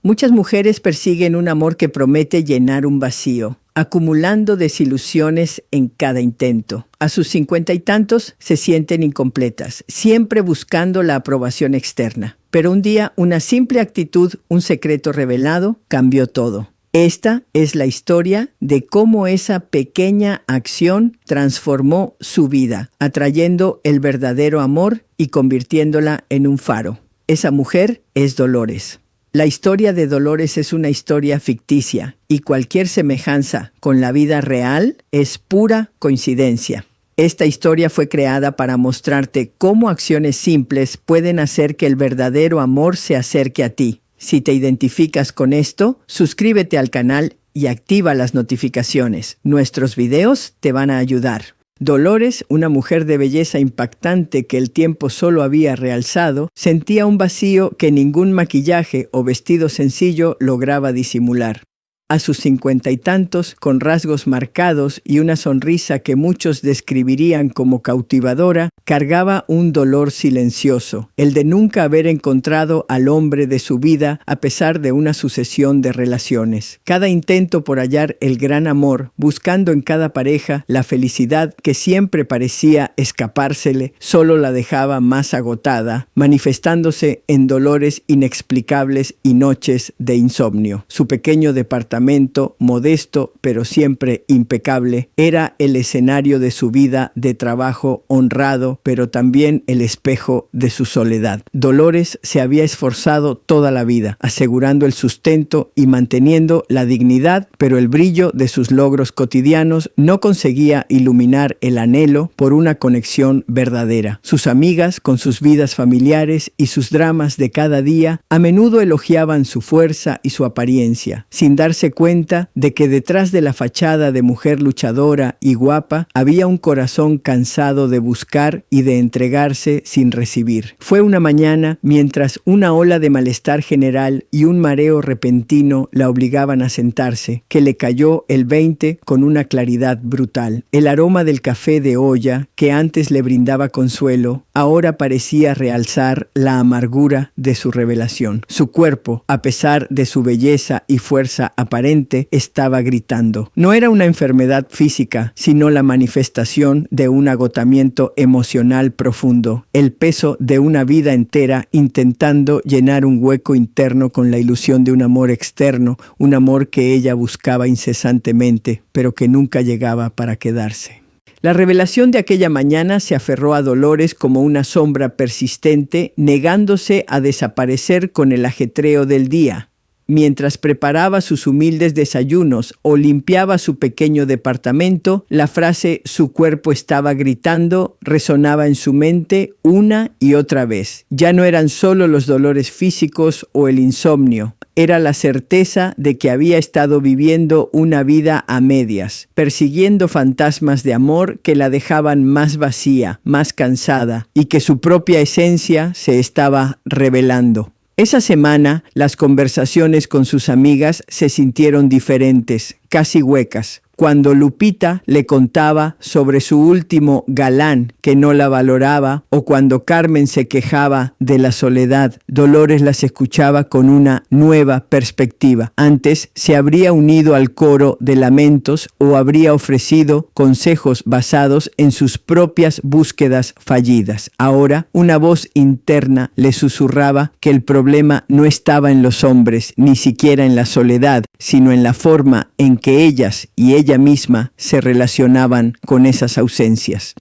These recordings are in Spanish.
Muchas mujeres persiguen un amor que promete llenar un vacío, acumulando desilusiones en cada intento. A sus 50 y tantos se sienten incompletas, siempre buscando la aprobación externa. Pero un día, una simple actitud, un secreto revelado, cambió todo. Esta es la historia de cómo esa pequeña acción transformó su vida, atrayendo el verdadero amor y convirtiéndola en un faro. Esa mujer es Dolores. La historia de Dolores es una historia ficticia y cualquier semejanza con la vida real es pura coincidencia. Esta historia fue creada para mostrarte cómo acciones simples pueden hacer que el verdadero amor se acerque a ti. Si te identificas con esto, suscríbete al canal y activa las notificaciones. Nuestros videos te van a ayudar. Dolores, una mujer de belleza impactante que el tiempo solo había realzado, sentía un vacío que ningún maquillaje o vestido sencillo lograba disimular. A sus 50 y tantos, con rasgos marcados y una sonrisa que muchos describirían como cautivadora, cargaba un dolor silencioso, el de nunca haber encontrado al hombre de su vida a pesar de una sucesión de relaciones. Cada intento por hallar el gran amor, buscando en cada pareja la felicidad que siempre parecía escapársele, solo la dejaba más agotada, manifestándose en dolores inexplicables y noches de insomnio. Su pequeño departamento, modesto pero siempre impecable, era el escenario de su vida de trabajo honrado, pero también el espejo de su soledad. Dolores se había esforzado toda la vida, asegurando el sustento y manteniendo la dignidad, pero el brillo de sus logros cotidianos no conseguía iluminar el anhelo por una conexión verdadera. Sus amigas, con sus vidas familiares y sus dramas de cada día, a menudo elogiaban su fuerza y su apariencia, sin darse cuenta de que detrás de la fachada de mujer luchadora y guapa había un corazón cansado de buscar y de entregarse sin recibir. Fue una mañana mientras una ola de malestar general y un mareo repentino la obligaban a sentarse, que le cayó el 20 con una claridad brutal. El aroma del café de olla, que antes le brindaba consuelo, ahora parecía realzar la amargura de su revelación. Su cuerpo, a pesar de su belleza y fuerza aparente, estaba gritando. No era una enfermedad física, sino la manifestación de un agotamiento emocional profundo, el peso de una vida entera intentando llenar un hueco interno con la ilusión de un amor externo, un amor que ella buscaba incesantemente, pero que nunca llegaba para quedarse. La revelación de aquella mañana se aferró a Dolores como una sombra persistente, negándose a desaparecer con el ajetreo del día. Mientras preparaba sus humildes desayunos o limpiaba su pequeño departamento, la frase «su cuerpo estaba gritando» resonaba en su mente una y otra vez. Ya no eran solo los dolores físicos o el insomnio. Era la certeza de que había estado viviendo una vida a medias, persiguiendo fantasmas de amor que la dejaban más vacía, más cansada, y que su propia esencia se estaba revelando. Esa semana, las conversaciones con sus amigas se sintieron diferentes, casi huecas. Cuando Lupita le contaba sobre su último galán que no la valoraba, o cuando Carmen se quejaba de la soledad, Dolores las escuchaba con una nueva perspectiva. Antes se habría unido al coro de lamentos o habría ofrecido consejos basados en sus propias búsquedas fallidas. Ahora, una voz interna le susurraba que el problema no estaba en los hombres, ni siquiera en la soledad, sino en la forma en que ellas y ella misma se relacionaban con esas ausencias.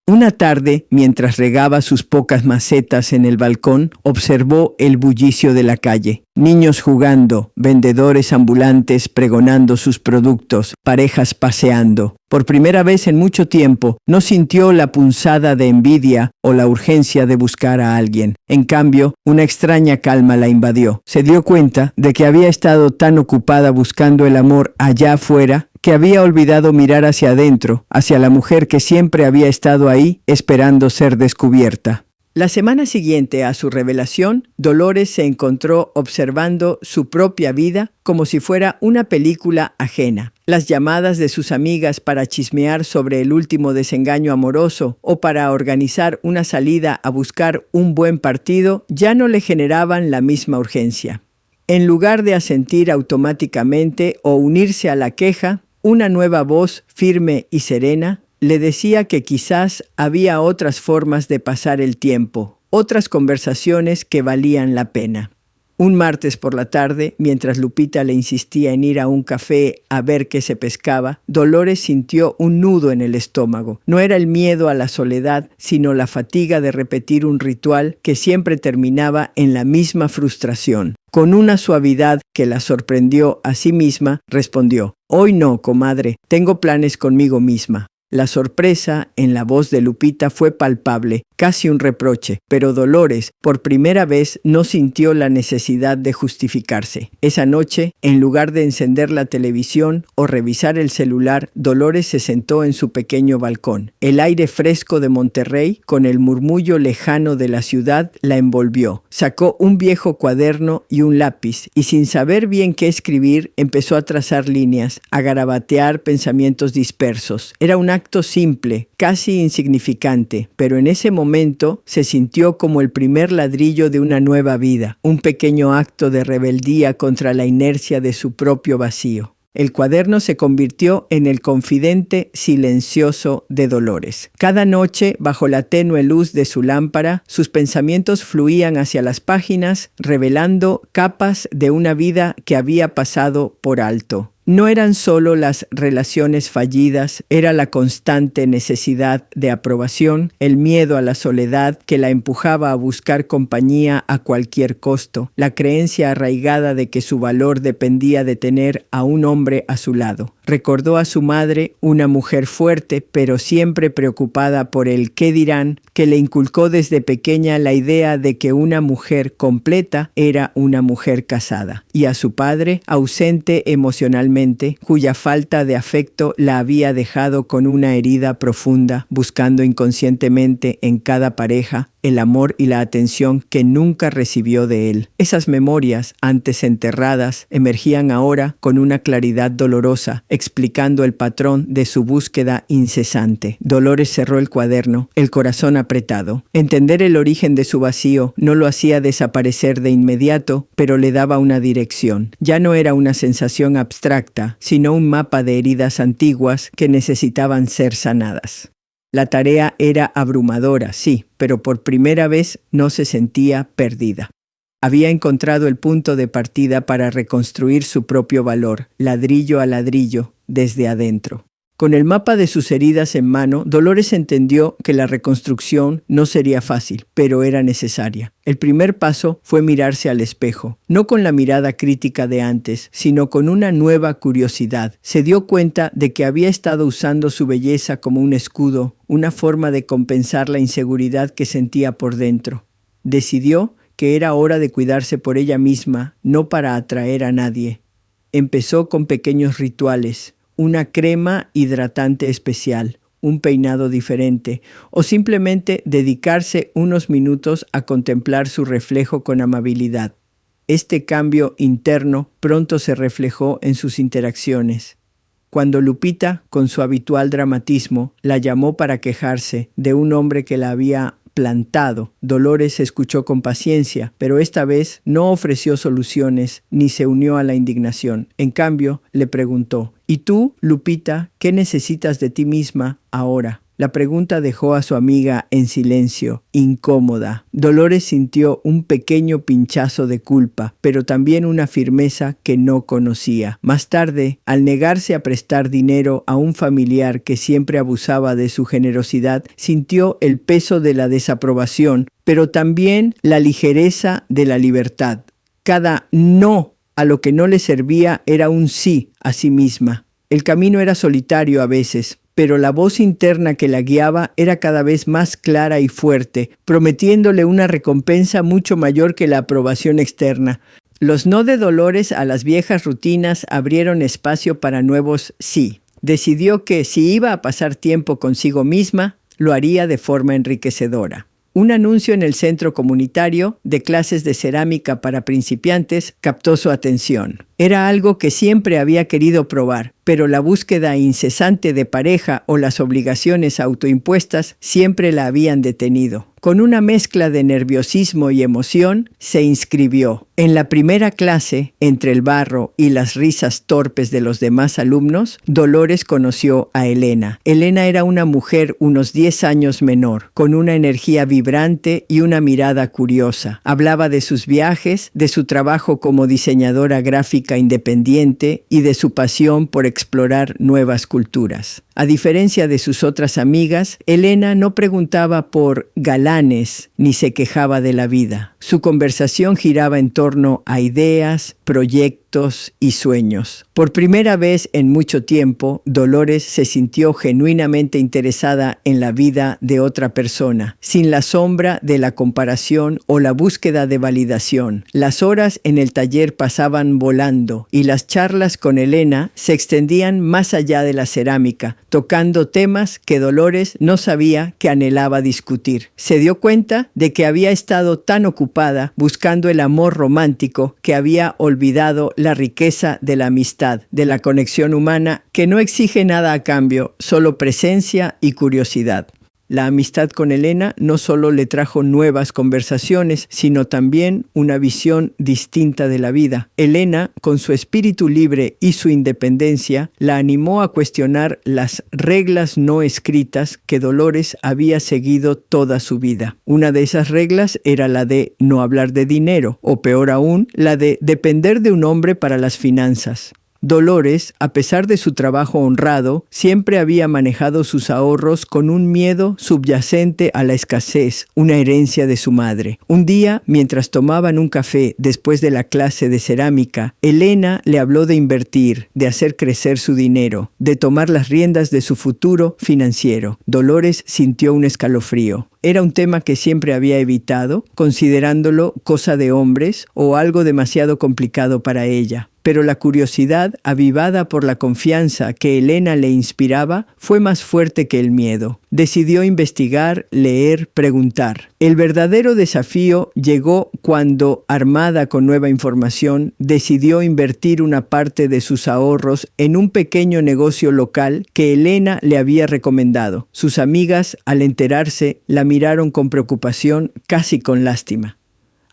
Una tarde, mientras regaba sus pocas macetas en el balcón, observó el bullicio de la calle. Niños jugando, vendedores ambulantes pregonando sus productos, parejas paseando. Por primera vez en mucho tiempo, no sintió la punzada de envidia o la urgencia de buscar a alguien. En cambio, una extraña calma la invadió. Se dio cuenta de que había estado tan ocupada buscando el amor allá afuera que había olvidado mirar hacia adentro, hacia la mujer que siempre había estado ahí esperando ser descubierta. La semana siguiente a su revelación, Dolores se encontró observando su propia vida como si fuera una película ajena. Las llamadas de sus amigas para chismear sobre el último desengaño amoroso o para organizar una salida a buscar un buen partido ya no le generaban la misma urgencia. En lugar de asentir automáticamente o unirse a la queja, una nueva voz, firme y serena, le decía que quizás había otras formas de pasar el tiempo, otras conversaciones que valían la pena. Un martes por la tarde, mientras Lupita le insistía en ir a un café a ver qué se pescaba, Dolores sintió un nudo en el estómago. No era el miedo a la soledad, sino la fatiga de repetir un ritual que siempre terminaba en la misma frustración. Con una suavidad que la sorprendió a sí misma, respondió: «Hoy no, comadre, tengo planes conmigo misma». La sorpresa en la voz de Lupita fue palpable, casi un reproche, pero Dolores, por primera vez, no sintió la necesidad de justificarse. Esa noche, en lugar de encender la televisión o revisar el celular, Dolores se sentó en su pequeño balcón. El aire fresco de Monterrey, con el murmullo lejano de la ciudad, la envolvió. Sacó un viejo cuaderno y un lápiz, y sin saber bien qué escribir, empezó a trazar líneas, a garabatear pensamientos dispersos. Era un acto simple, casi insignificante, pero en ese momento se sintió como el primer ladrillo de una nueva vida, un pequeño acto de rebeldía contra la inercia de su propio vacío. El cuaderno se convirtió en el confidente silencioso de Dolores. Cada noche, bajo la tenue luz de su lámpara, sus pensamientos fluían hacia las páginas, revelando capas de una vida que había pasado por alto. No eran solo las relaciones fallidas, era la constante necesidad de aprobación, el miedo a la soledad que la empujaba a buscar compañía a cualquier costo, la creencia arraigada de que su valor dependía de tener a un hombre a su lado. Recordó a su madre, una mujer fuerte, pero siempre preocupada por el qué dirán, que le inculcó desde pequeña la idea de que una mujer completa era una mujer casada, y a su padre, ausente emocionalmente, cuya falta de afecto la había dejado con una herida profunda, buscando inconscientemente en cada pareja el amor y la atención que nunca recibió de él. Esas memorias, antes enterradas, emergían ahora con una claridad dolorosa, explicando el patrón de su búsqueda incesante. Dolores cerró el cuaderno, el corazón apretado. Entender el origen de su vacío no lo hacía desaparecer de inmediato, pero le daba una dirección. Ya no era una sensación abstracta, sino un mapa de heridas antiguas que necesitaban ser sanadas. La tarea era abrumadora, sí, pero por primera vez no se sentía perdida. Había encontrado el punto de partida para reconstruir su propio valor, ladrillo a ladrillo, desde adentro. Con el mapa de sus heridas en mano, Dolores entendió que la reconstrucción no sería fácil, pero era necesaria. El primer paso fue mirarse al espejo, no con la mirada crítica de antes, sino con una nueva curiosidad. Se dio cuenta de que había estado usando su belleza como un escudo, una forma de compensar la inseguridad que sentía por dentro. Decidió que era hora de cuidarse por ella misma, no para atraer a nadie. Empezó con pequeños rituales, una crema hidratante especial, un peinado diferente, o simplemente dedicarse unos minutos a contemplar su reflejo con amabilidad. Este cambio interno pronto se reflejó en sus interacciones. Cuando Lupita, con su habitual dramatismo, la llamó para quejarse de un hombre que la había plantado, Dolores escuchó con paciencia, pero esta vez no ofreció soluciones ni se unió a la indignación. En cambio, le preguntó: «¿Y tú, Lupita, qué necesitas de ti misma ahora?». La pregunta dejó a su amiga en silencio, incómoda. Dolores sintió un pequeño pinchazo de culpa, pero también una firmeza que no conocía. Más tarde, al negarse a prestar dinero a un familiar que siempre abusaba de su generosidad, sintió el peso de la desaprobación, pero también la ligereza de la libertad. Cada no a lo que no le servía era un sí a sí misma. El camino era solitario a veces, pero la voz interna que la guiaba era cada vez más clara y fuerte, prometiéndole una recompensa mucho mayor que la aprobación externa. Los no de Dolores a las viejas rutinas abrieron espacio para nuevos sí. Decidió que si iba a pasar tiempo consigo misma, lo haría de forma enriquecedora. Un anuncio en el centro comunitario de clases de cerámica para principiantes captó su atención. Era algo que siempre había querido probar, pero la búsqueda incesante de pareja o las obligaciones autoimpuestas siempre la habían detenido. Con una mezcla de nerviosismo y emoción, se inscribió. En la primera clase, entre el barro y las risas torpes de los demás alumnos, Dolores conoció a Elena. Elena era una mujer unos 10 años menor, con una energía vibrante y una mirada curiosa. Hablaba de sus viajes, de su trabajo como diseñadora gráfica independiente y de su pasión por explorar nuevas culturas. A diferencia de sus otras amigas, Elena no preguntaba por galanes ni se quejaba de la vida. Su conversación giraba en torno a ideas, proyectos y sueños. Por primera vez en mucho tiempo, Dolores se sintió genuinamente interesada en la vida de otra persona, sin la sombra de la comparación o la búsqueda de validación. Las horas en el taller pasaban volando y las charlas con Elena se extendían más allá de la cerámica, tocando temas que Dolores no sabía que anhelaba discutir. Se dio cuenta de que había estado tan ocupada buscando el amor romántico que había olvidado la riqueza de la amistad, de la conexión humana que no exige nada a cambio, solo presencia y curiosidad. La amistad con Elena no solo le trajo nuevas conversaciones, sino también una visión distinta de la vida. Elena, con su espíritu libre y su independencia, la animó a cuestionar las reglas no escritas que Dolores había seguido toda su vida. Una de esas reglas era la de no hablar de dinero, o peor aún, la de depender de un hombre para las finanzas. Dolores, a pesar de su trabajo honrado, siempre había manejado sus ahorros con un miedo subyacente a la escasez, una herencia de su madre. Un día, mientras tomaban un café después de la clase de cerámica, Elena le habló de invertir, de hacer crecer su dinero, de tomar las riendas de su futuro financiero. Dolores sintió un escalofrío. Era un tema que siempre había evitado, considerándolo cosa de hombres o algo demasiado complicado para ella. Pero la curiosidad, avivada por la confianza que Elena le inspiraba, fue más fuerte que el miedo. Decidió investigar, leer, preguntar. El verdadero desafío llegó cuando, armada con nueva información, decidió invertir una parte de sus ahorros en un pequeño negocio local que Elena le había recomendado. Sus amigas, al enterarse, la miraron con preocupación, casi con lástima.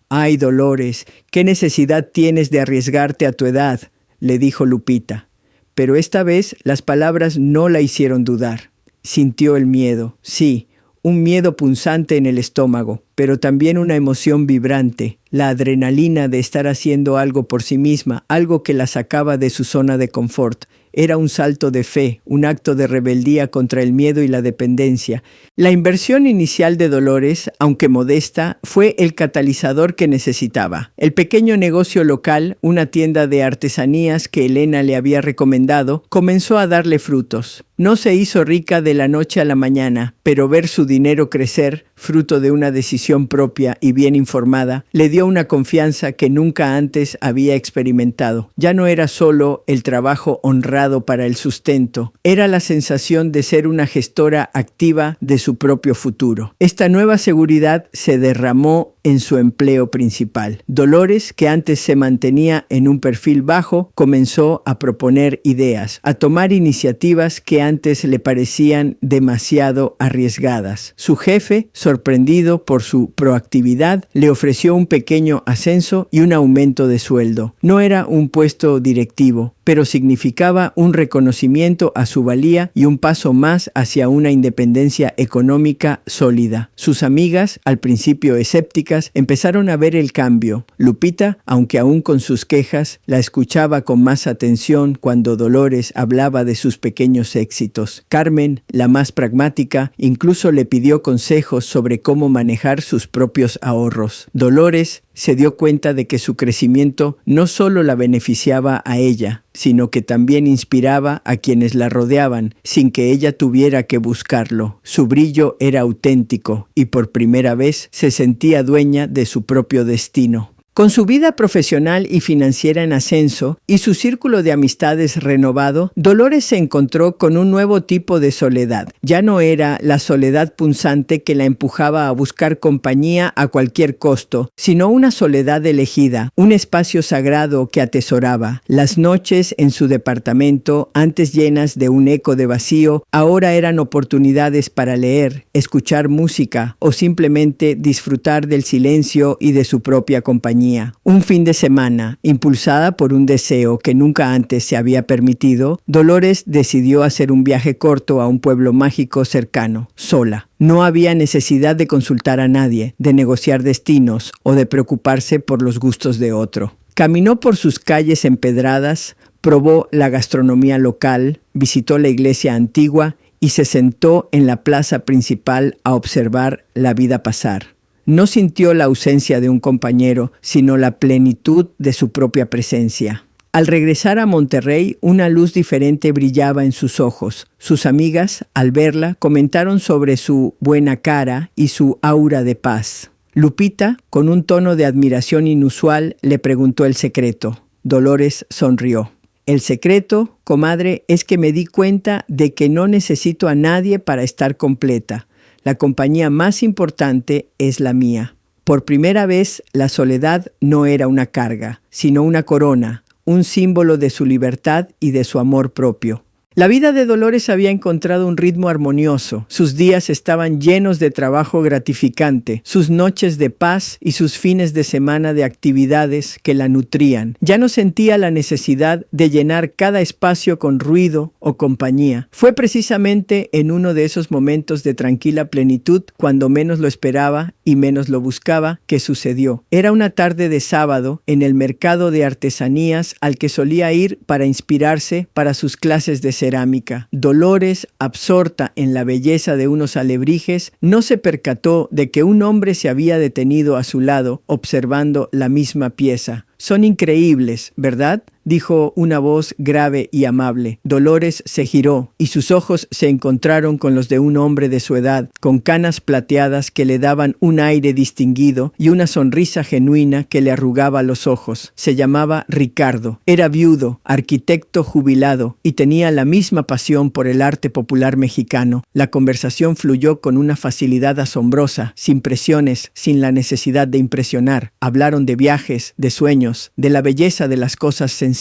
«Ay, Dolores, ¿qué necesidad tienes de arriesgarte a tu edad?», le dijo Lupita. Pero esta vez las palabras no la hicieron dudar. Sintió el miedo, sí, un miedo punzante en el estómago, pero también una emoción vibrante, la adrenalina de estar haciendo algo por sí misma, algo que la sacaba de su zona de confort. Era un salto de fe, un acto de rebeldía contra el miedo y la dependencia. La inversión inicial de Dolores, aunque modesta, fue el catalizador que necesitaba. El pequeño negocio local, una tienda de artesanías que Elena le había recomendado, comenzó a darle frutos. No se hizo rica de la noche a la mañana, pero ver su dinero crecer, fruto de una decisión propia y bien informada, le dio una confianza que nunca antes había experimentado. Ya no era solo el trabajo honrado para el sustento, era la sensación de ser una gestora activa de su propio futuro. Esta nueva seguridad se derramó en su empleo principal. Dolores, que antes se mantenía en un perfil bajo, comenzó a proponer ideas, a tomar iniciativas que antes le parecían demasiado arriesgadas. Su jefe, sorprendido por su proactividad, le ofreció un pequeño ascenso y un aumento de sueldo. No era un puesto directivo, pero significaba un reconocimiento a su valía y un paso más hacia una independencia económica sólida. Sus amigas, al principio escépticas, empezaron a ver el cambio. Lupita, aunque aún con sus quejas, la escuchaba con más atención cuando Dolores hablaba de sus pequeños éxitos. Carmen, la más pragmática, incluso le pidió consejos sobre cómo manejar sus propios ahorros. Dolores se dio cuenta de que su crecimiento no solo la beneficiaba a ella, sino que también inspiraba a quienes la rodeaban, sin que ella tuviera que buscarlo. Su brillo era auténtico y por primera vez se sentía dueña de su propio destino. Con su vida profesional y financiera en ascenso y su círculo de amistades renovado, Dolores se encontró con un nuevo tipo de soledad. Ya no era la soledad punzante que la empujaba a buscar compañía a cualquier costo, sino una soledad elegida, un espacio sagrado que atesoraba. Las noches en su departamento, antes llenas de un eco de vacío, ahora eran oportunidades para leer, escuchar música o simplemente disfrutar del silencio y de su propia compañía. Un fin de semana, impulsada por un deseo que nunca antes se había permitido, Dolores decidió hacer un viaje corto a un pueblo mágico cercano, sola. No había necesidad de consultar a nadie, de negociar destinos o de preocuparse por los gustos de otro. Caminó por sus calles empedradas, probó la gastronomía local, visitó la iglesia antigua y se sentó en la plaza principal a observar la vida pasar. No sintió la ausencia de un compañero, sino la plenitud de su propia presencia. Al regresar a Monterrey, una luz diferente brillaba en sus ojos. Sus amigas, al verla, comentaron sobre su buena cara y su aura de paz. Lupita, con un tono de admiración inusual, le preguntó el secreto. Dolores sonrió. El secreto, comadre, es que me di cuenta de que no necesito a nadie para estar completa. La compañía más importante es la mía. Por primera vez, la soledad no era una carga, sino una corona, un símbolo de su libertad y de su amor propio. La vida de Dolores había encontrado un ritmo armonioso. Sus días estaban llenos de trabajo gratificante, sus noches de paz y sus fines de semana de actividades que la nutrían. Ya no sentía la necesidad de llenar cada espacio con ruido o compañía. Fue precisamente en uno de esos momentos de tranquila plenitud, cuando menos lo esperaba y menos lo buscaba, que sucedió. Era una tarde de sábado en el mercado de artesanías al que solía ir para inspirarse para sus clases de cerámica. Dolores, absorta en la belleza de unos alebrijes, no se percató de que un hombre se había detenido a su lado, observando la misma pieza. «Son increíbles, ¿verdad?», dijo una voz grave y amable. Dolores se giró y sus ojos se encontraron con los de un hombre de su edad, con canas plateadas que le daban un aire distinguido y una sonrisa genuina que le arrugaba los ojos. Se llamaba Ricardo. Era viudo, arquitecto jubilado y tenía la misma pasión por el arte popular mexicano. La conversación fluyó con una facilidad asombrosa, sin presiones, sin la necesidad de impresionar. Hablaron de viajes, de sueños, de la belleza de las cosas sencillas.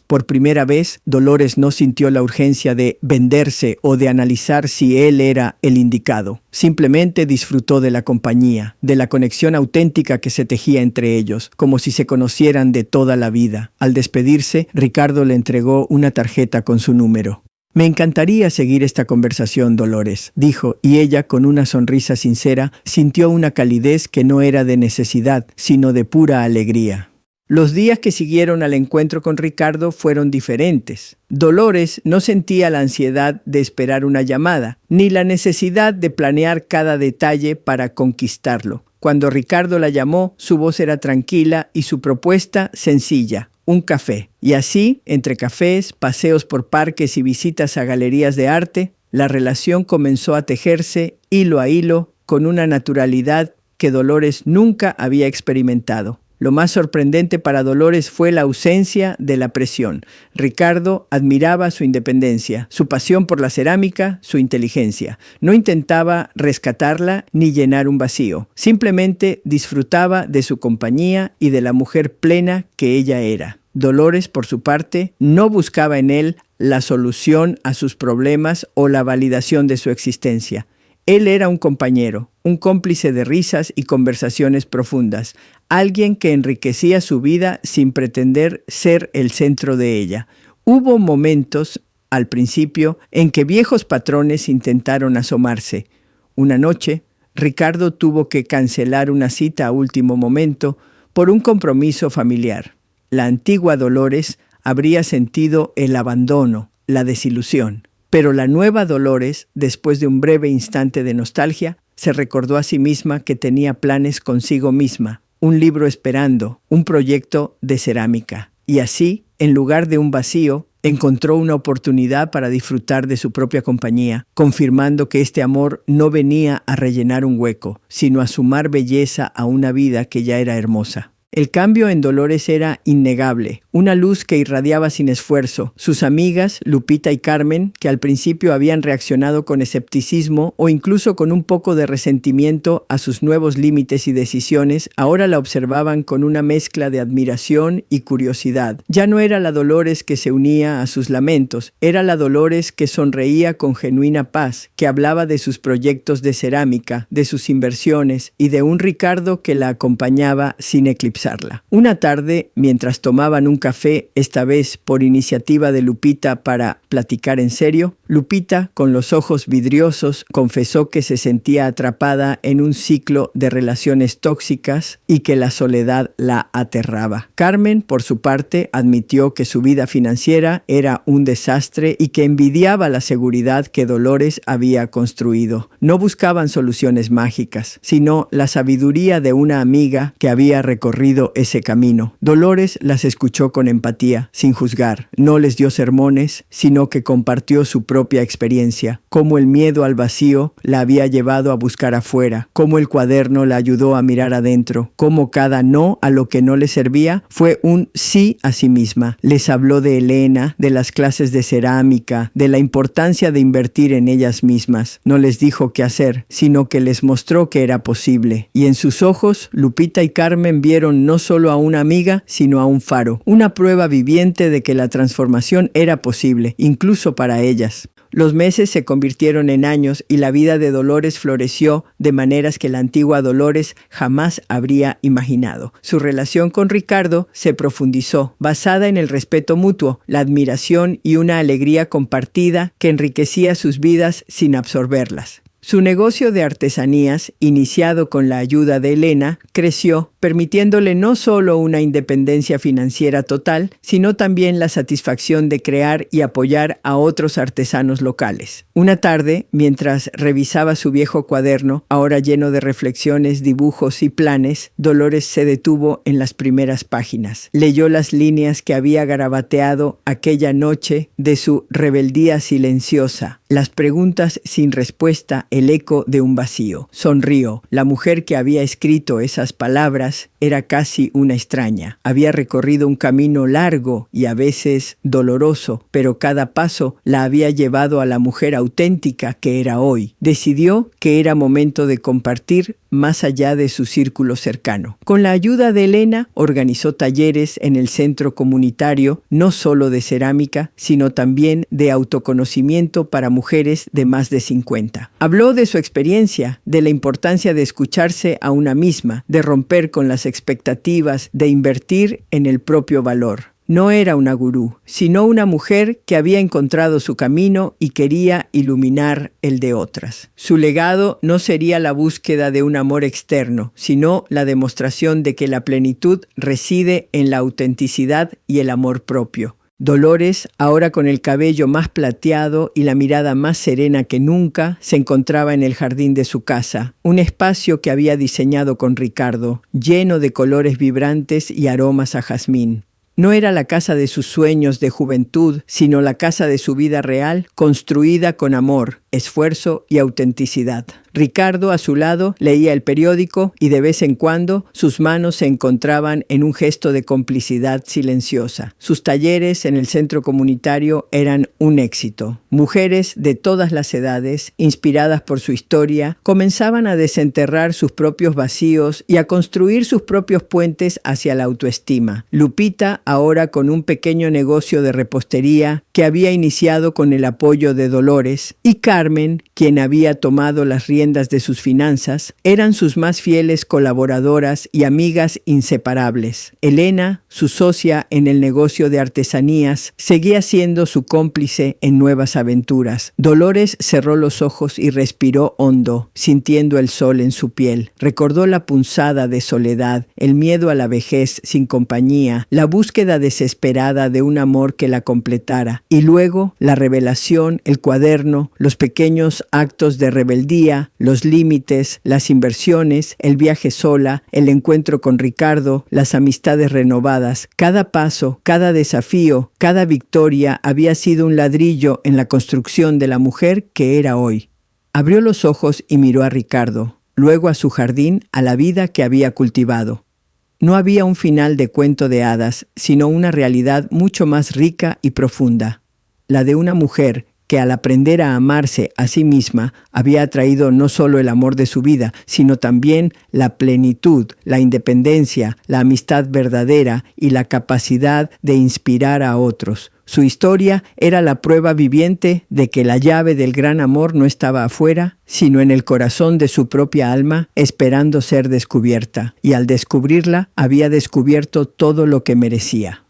Por primera vez, Dolores no sintió la urgencia de venderse o de analizar si él era el indicado. Simplemente disfrutó de la compañía, de la conexión auténtica que se tejía entre ellos, como si se conocieran de toda la vida. Al despedirse, Ricardo le entregó una tarjeta con su número. «Me encantaría seguir esta conversación, Dolores», dijo, y ella, con una sonrisa sincera, sintió una calidez que no era de necesidad, sino de pura alegría. Los días que siguieron al encuentro con Ricardo fueron diferentes. Dolores no sentía la ansiedad de esperar una llamada, ni la necesidad de planear cada detalle para conquistarlo. Cuando Ricardo la llamó, su voz era tranquila y su propuesta sencilla: un café. Y así, entre cafés, paseos por parques y visitas a galerías de arte, la relación comenzó a tejerse hilo a hilo con una naturalidad que Dolores nunca había experimentado. Lo más sorprendente para Dolores fue la ausencia de la presión. Ricardo admiraba su independencia, su pasión por la cerámica, su inteligencia. No intentaba rescatarla ni llenar un vacío. Simplemente disfrutaba de su compañía y de la mujer plena que ella era. Dolores, por su parte, no buscaba en él la solución a sus problemas o la validación de su existencia. Él era un compañero, un cómplice de risas y conversaciones profundas, alguien que enriquecía su vida sin pretender ser el centro de ella. Hubo momentos, al principio, en que viejos patrones intentaron asomarse. Una noche, Ricardo tuvo que cancelar una cita a último momento por un compromiso familiar. La antigua Dolores habría sentido el abandono, la desilusión. Pero la nueva Dolores, después de un breve instante de nostalgia, se recordó a sí misma que tenía planes consigo misma, un libro esperando, un proyecto de cerámica. Y así, en lugar de un vacío, encontró una oportunidad para disfrutar de su propia compañía, confirmando que este amor no venía a rellenar un hueco, sino a sumar belleza a una vida que ya era hermosa. El cambio en Dolores era innegable, una luz que irradiaba sin esfuerzo. Sus amigas, Lupita y Carmen, que al principio habían reaccionado con escepticismo o incluso con un poco de resentimiento a sus nuevos límites y decisiones, ahora la observaban con una mezcla de admiración y curiosidad. Ya no era la Dolores que se unía a sus lamentos, era la Dolores que sonreía con genuina paz, que hablaba de sus proyectos de cerámica, de sus inversiones y de un Ricardo que la acompañaba sin eclipsarla. Una tarde, mientras tomaban un café, esta vez por iniciativa de Lupita para platicar en serio, Lupita, con los ojos vidriosos, confesó que se sentía atrapada en un ciclo de relaciones tóxicas y que la soledad la aterraba. Carmen, por su parte, admitió que su vida financiera era un desastre y que envidiaba la seguridad que Dolores había construido. No buscaban soluciones mágicas, sino la sabiduría de una amiga que había recorrido ese camino. Dolores las escuchó con empatía, sin juzgar. No les dio sermones, sino que compartió su propia experiencia, cómo el miedo al vacío la había llevado a buscar afuera, cómo el cuaderno la ayudó a mirar adentro, cómo cada no a lo que no le servía fue un sí a sí misma. Les habló de Elena, de las clases de cerámica, de la importancia de invertir en ellas mismas. No les dijo qué hacer, sino que les mostró que era posible. Y en sus ojos, Lupita y Carmen vieron no solo a una amiga, sino a un faro, una prueba viviente de que la transformación era posible, incluso para ellas. Los meses se convirtieron en años y la vida de Dolores floreció de maneras que la antigua Dolores jamás habría imaginado. Su relación con Ricardo se profundizó, basada en el respeto mutuo, la admiración y una alegría compartida que enriquecía sus vidas sin absorberlas. Su negocio de artesanías, iniciado con la ayuda de Elena, creció, permitiéndole no solo una independencia financiera total, sino también la satisfacción de crear y apoyar a otros artesanos locales. Una tarde, mientras revisaba su viejo cuaderno, ahora lleno de reflexiones, dibujos y planes, Dolores se detuvo en las primeras páginas. Leyó las líneas que había garabateado aquella noche de su rebeldía silenciosa, las preguntas sin respuesta, el eco de un vacío. Sonrió. La mujer que había escrito esas palabras era casi una extraña. Había recorrido un camino largo y a veces doloroso, pero cada paso la había llevado a la mujer auténtica que era hoy. Decidió que era momento de compartir más allá de su círculo cercano. Con la ayuda de Elena, organizó talleres en el centro comunitario, no solo de cerámica, sino también de autoconocimiento para mujeres de más de 50. Habló de su experiencia, de la importancia de escucharse a una misma, de romper con las expectativas, de invertir en el propio valor. No era una gurú, sino una mujer que había encontrado su camino y quería iluminar el de otras. Su legado no sería la búsqueda de un amor externo, sino la demostración de que la plenitud reside en la autenticidad y el amor propio. Dolores, ahora con el cabello más plateado y la mirada más serena que nunca, se encontraba en el jardín de su casa, un espacio que había diseñado con Ricardo, lleno de colores vibrantes y aromas a jazmín. No era la casa de sus sueños de juventud, sino la casa de su vida real, construida con amor, esfuerzo y autenticidad. Ricardo, a su lado, leía el periódico y de vez en cuando sus manos se encontraban en un gesto de complicidad silenciosa. Sus talleres en el centro comunitario eran un éxito. Mujeres de todas las edades, inspiradas por su historia, comenzaban a desenterrar sus propios vacíos y a construir sus propios puentes hacia la autoestima. Lupita, ahora con un pequeño negocio de repostería que había iniciado con el apoyo de Dolores, y Carmen, quien había tomado las riendas de sus finanzas, eran sus más fieles colaboradoras y amigas inseparables. Elena, su socia en el negocio de artesanías, seguía siendo su cómplice en nuevas aventuras. Dolores cerró los ojos y respiró hondo, sintiendo el sol en su piel. Recordó la punzada de soledad, el miedo a la vejez sin compañía, la búsqueda desesperada de un amor que la completara, y luego la revelación, el cuaderno, los pequeños actos de rebeldía, los límites, las inversiones, el viaje sola, el encuentro con Ricardo, las amistades renovadas. Cada paso, cada desafío, cada victoria había sido un ladrillo en la construcción de la mujer que era hoy. Abrió los ojos y miró a Ricardo, luego a su jardín, a la vida que había cultivado. No había un final de cuento de hadas, sino una realidad mucho más rica y profunda, la de una mujer que al aprender a amarse a sí misma había traído no solo el amor de su vida, sino también la plenitud, la independencia, la amistad verdadera y la capacidad de inspirar a otros. Su historia era la prueba viviente de que la llave del gran amor no estaba afuera, sino en el corazón de su propia alma, esperando ser descubierta. Y al descubrirla, había descubierto todo lo que merecía.